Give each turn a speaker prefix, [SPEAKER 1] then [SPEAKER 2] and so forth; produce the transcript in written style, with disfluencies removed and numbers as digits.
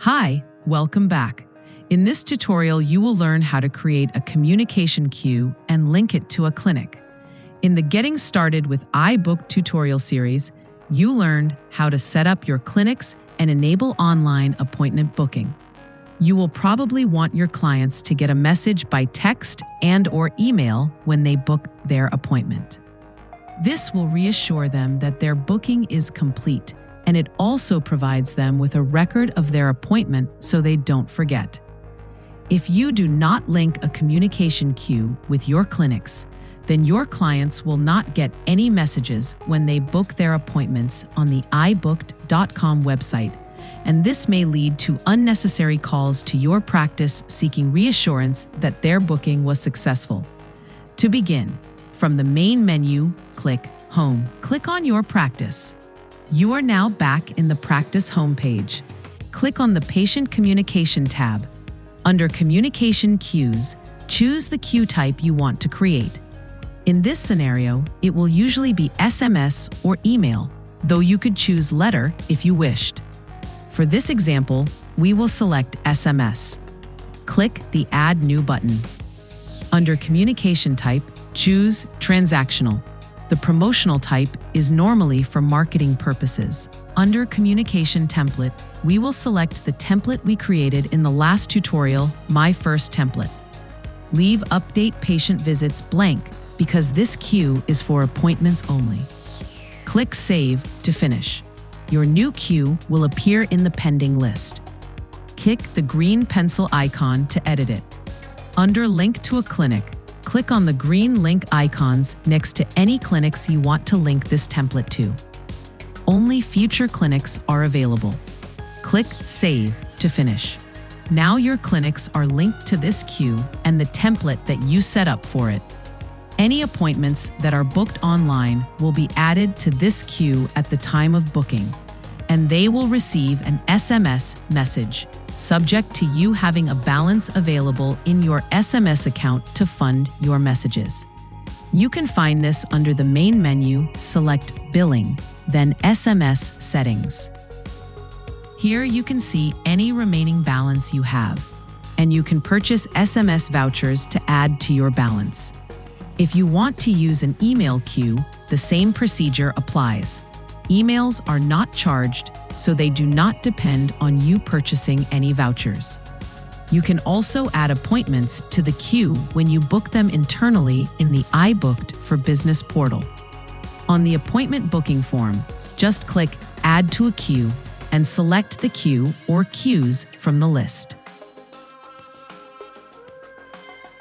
[SPEAKER 1] Hi, welcome back. In this tutorial, you will learn how to create a communication queue and link it to a clinic. In the Getting Started with iBook tutorial series, you learned how to set up your clinics and enable online appointment booking. You will probably want your clients to get a message by text and/or email when they book their appointment. This will reassure them that their booking is complete, and it also provides them with a record of their appointment so they don't forget. If you do not link a communication queue with your clinics, then your clients will not get any messages when they book their appointments on the ibooked.com website, and this may lead to unnecessary calls to your practice seeking reassurance that their booking was successful. To begin, from the main menu, click Home. Click on your practice. You are now back in the practice homepage. Click on the Patient Communication tab. Under Communication Queues, choose the queue type you want to create. In this scenario, it will usually be SMS or email, though you could choose letter if you wished. For this example, we will select SMS. Click the Add New button. Under Communication Type, choose Transactional. The promotional type is normally for marketing purposes. Under Communication Template, we will select the template we created in the last tutorial, My First Template. Leave Update Patient Visits blank because this queue is for appointments only. Click Save to finish. Your new queue will appear in the pending list. Click the green pencil icon to edit it. Under Link to a Clinic, click on the green link icons next to any clinics you want to link this template to. Only future clinics are available. Click Save to finish. Now your clinics are linked to this queue and the template that you set up for it. Any appointments that are booked online will be added to this queue at the time of booking, and they will receive an SMS message, subject to you having a balance available in your SMS account to fund your messages. You can find this under the main menu, select Billing, then SMS Settings. Here you can see any remaining balance you have, and you can purchase SMS vouchers to add to your balance. If you want to use an email queue, the same procedure applies. Emails are not charged, so they do not depend on you purchasing any vouchers. You can also add appointments to the queue when you book them internally in the iBooked for Business portal. On the appointment booking form, just click Add to a queue and select the queue or queues from the list.